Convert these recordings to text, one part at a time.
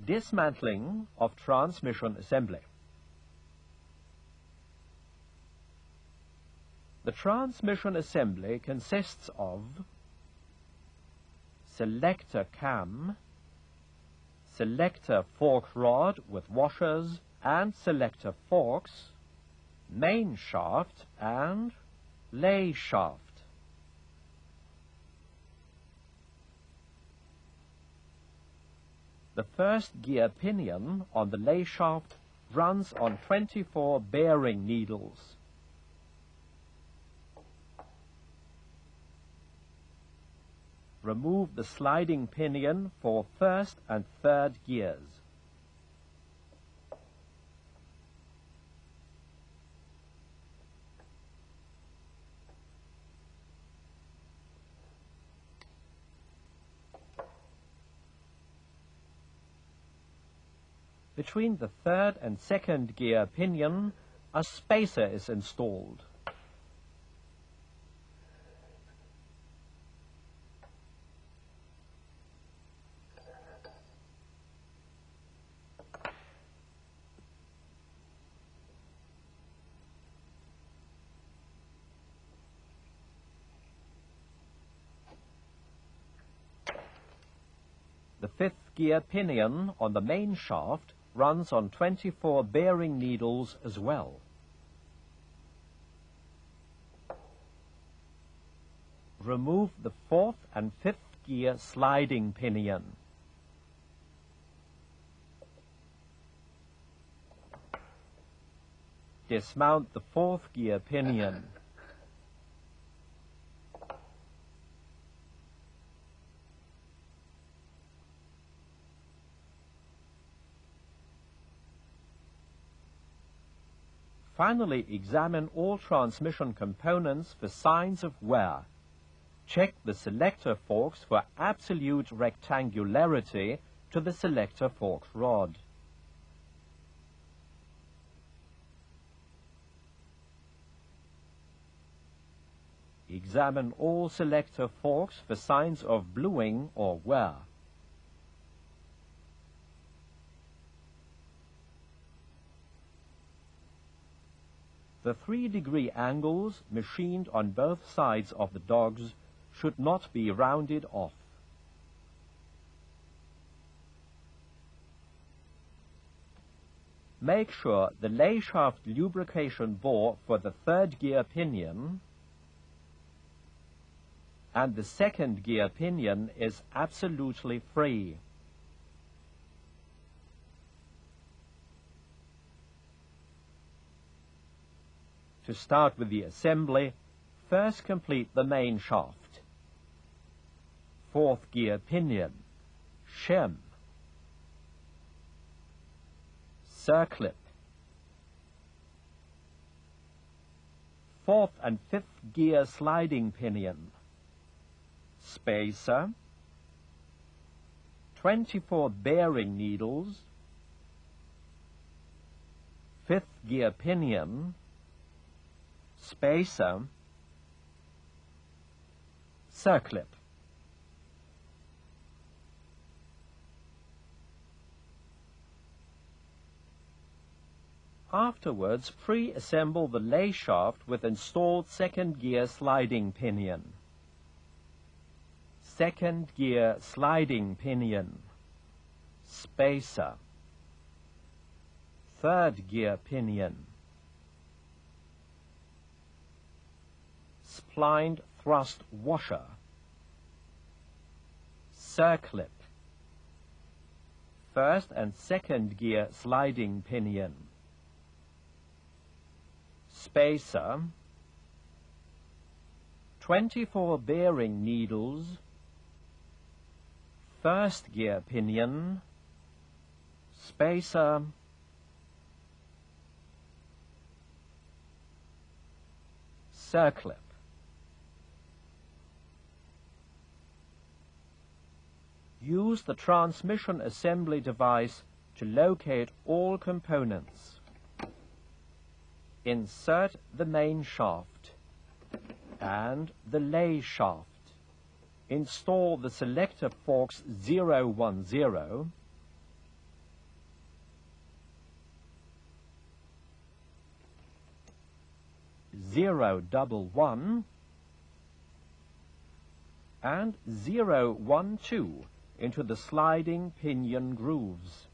Dismantling of transmission assembly. The transmission assembly consists of selector cam, selector fork rod with washers and selector forks, main shaft and lay shaft. The first gear pinion on the lay shaft runs on 24 bearing needles. Remove the sliding pinion for first and third gears. Between the third and second gear pinion, a spacer is installed. The fifth gear pinion on the main shaft runs on 24 bearing needles as well. Remove the fourth and fifth gear sliding pinion. Dismount the fourth gear pinion. Finally, examine all transmission components for signs of wear. Check the selector forks for absolute rectangularity to the selector fork rod. Examine all selector forks for signs of bluing or wear. The 3-degree angles machined on both sides of the dogs should not be rounded off. Make sure the lay shaft lubrication bore for the third gear pinion and the second gear pinion is absolutely free. To start with the assembly, first complete the main shaft. Fourth gear pinion, shim, circlip. Fourth and fifth gear sliding pinion, spacer, 24 bearing needles, fifth gear pinion, spacer, circlip. Afterwards, pre-assemble the lay shaft with installed second gear sliding pinion. Second gear sliding pinion, spacer, third gear pinion, splined thrust washer, circlip, first and second gear sliding pinion, spacer, 24 bearing needles, first gear pinion, spacer, circlip. Use the transmission assembly device to locate all components. Insert the main shaft and the lay shaft. Install the selector forks 010 011 and 012 into the sliding pinion grooves.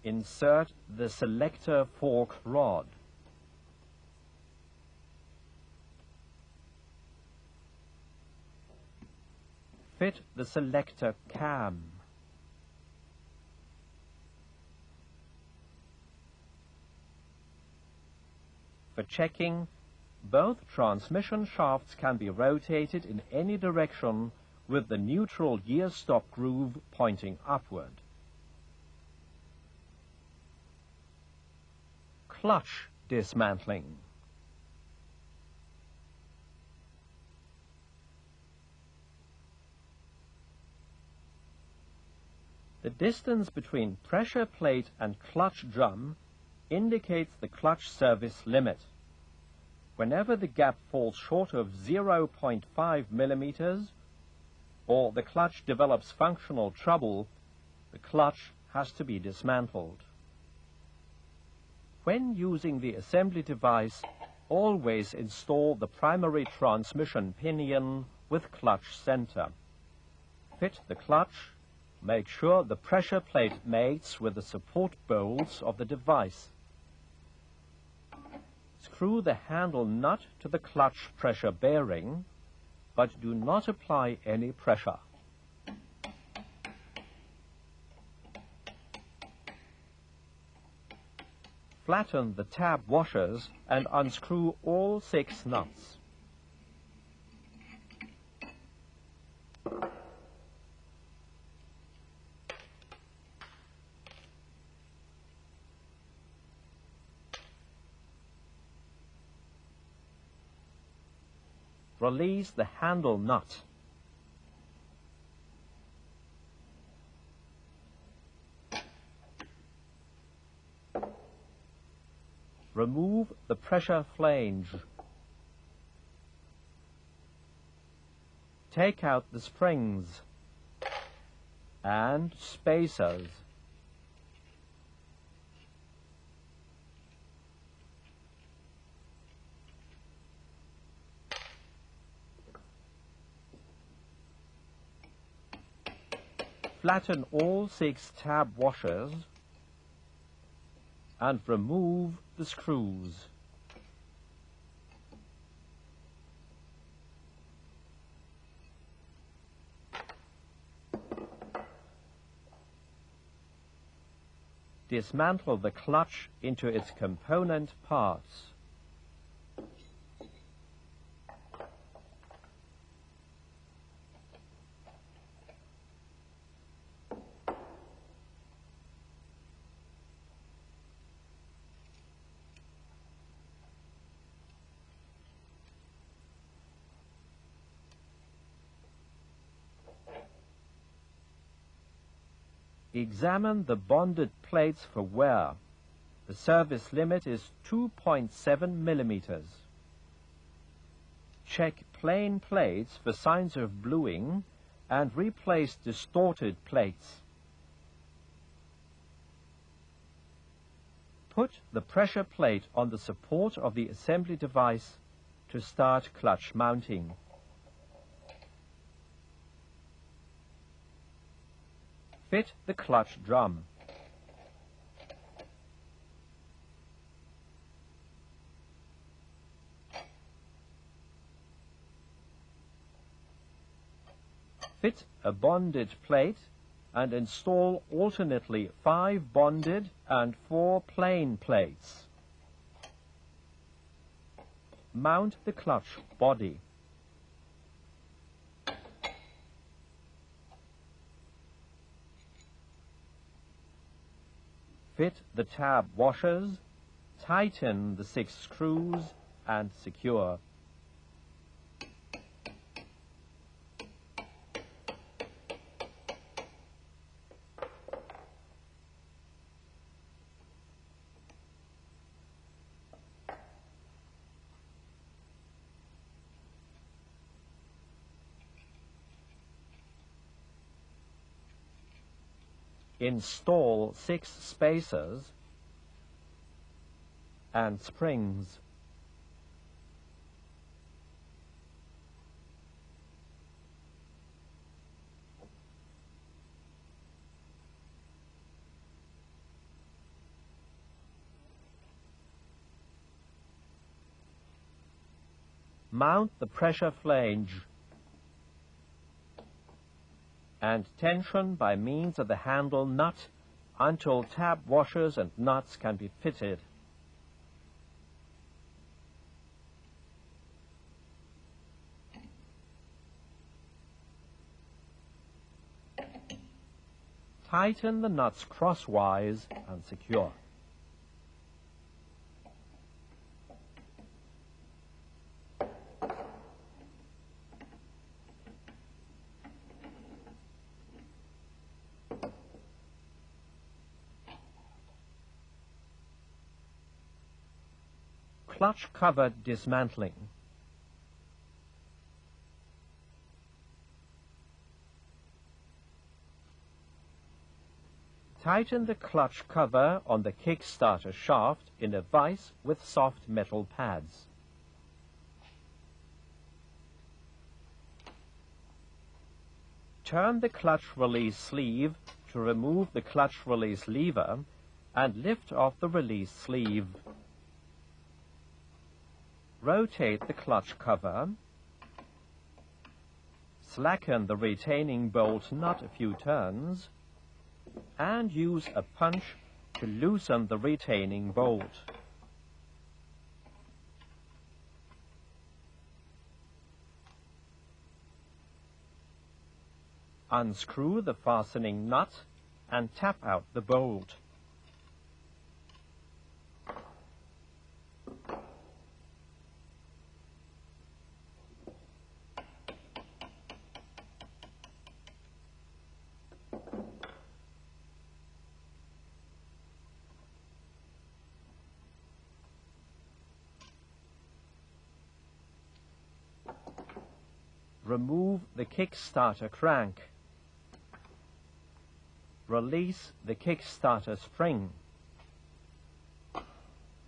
Insert the selector fork rod. Fit the selector cam. For checking, both transmission shafts can be rotated in any direction with the neutral gear stop groove pointing upward. Clutch dismantling. The distance between pressure plate and clutch drum indicates the clutch service limit. Whenever the gap falls short of 0.5 millimeters or the clutch develops functional trouble, the clutch has to be dismantled. When using the assembly device, always install the primary transmission pinion with clutch center. Fit the clutch. Make sure the pressure plate mates with the support bolts of the device. Screw the handle nut to the clutch pressure bearing, but do not apply any pressure. Flatten the tab washers and unscrew all 6 nuts. Release the handle nut. Remove the pressure flange. Take out the springs and spacers. Flatten all 6 tab washers and remove the screws. Dismantle the clutch into its component parts. Examine the bonded plates for wear. The service limit is 2.7 millimeters. Check plain plates for signs of bluing and replace distorted plates. Put the pressure plate on the support of the assembly device to start clutch mounting. Fit the clutch drum. Fit a bonded plate and install alternately 5 bonded and 4 plain plates. Mount the clutch body. Fit the tab washers, tighten the 6 screws and secure. Install 6 spacers and springs. Mount the pressure flange and tension by means of the handle nut until tab washers and nuts can be fitted. Tighten the nuts crosswise and secure. Clutch cover dismantling. Tighten the clutch cover on the kickstarter shaft in a vise with soft metal pads. Turn the clutch release sleeve to remove the clutch release lever and lift off the release sleeve. Rotate the clutch cover. Slacken the retaining bolt nut a few turns and use a punch to loosen the retaining bolt. Unscrew the fastening nut and tap out the bolt. Remove the kickstarter crank. Release the kickstarter spring.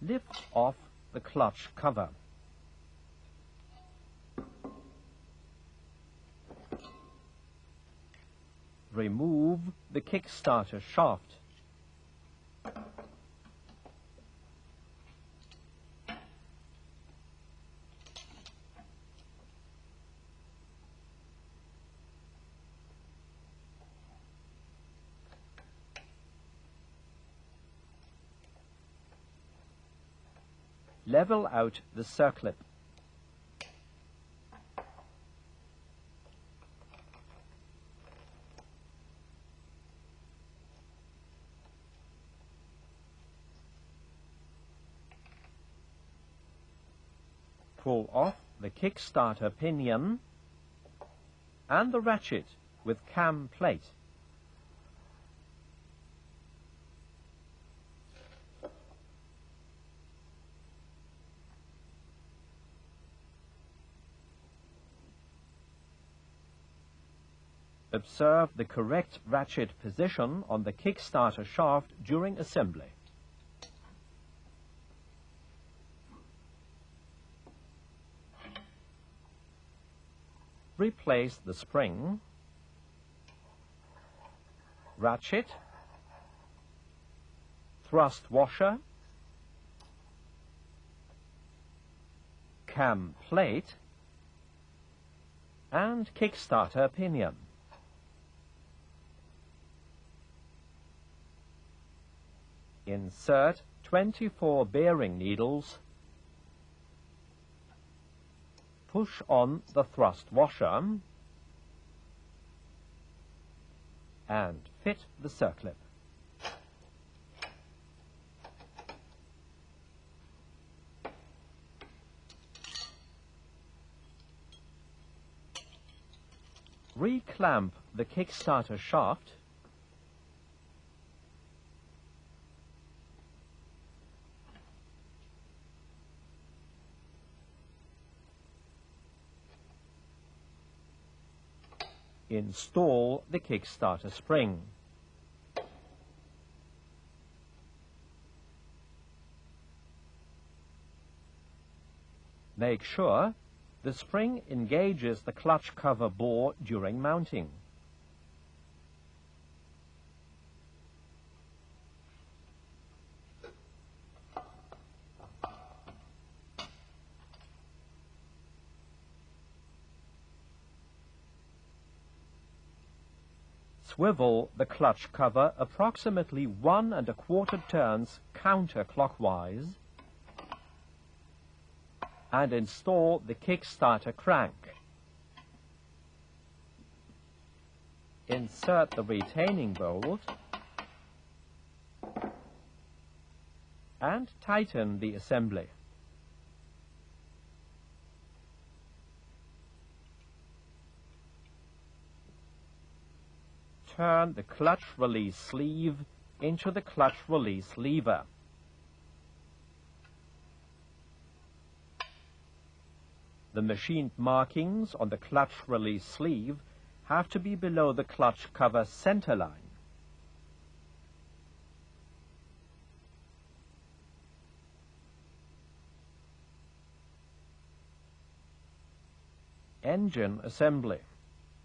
Lift off the clutch cover. Remove the kickstarter shaft. Level out the circlip. Pull off the kickstarter pinion and the ratchet with cam plate. Observe the correct ratchet position on the kickstarter shaft during assembly. Replace the spring, ratchet, thrust washer, cam plate, and kickstarter pinion. Insert 24 bearing needles. Push on the thrust washer and fit the circlip. Reclamp the kickstarter shaft . Install the kickstarter spring. Make sure the spring engages the clutch cover bore during mounting. Swivel the clutch cover approximately 1 1/4 turns counterclockwise and install the kickstarter crank. Insert the retaining bolt and tighten the assembly. Turn the clutch release sleeve into the clutch release lever. The machined markings on the clutch release sleeve have to be below the clutch cover center line. Engine assembly.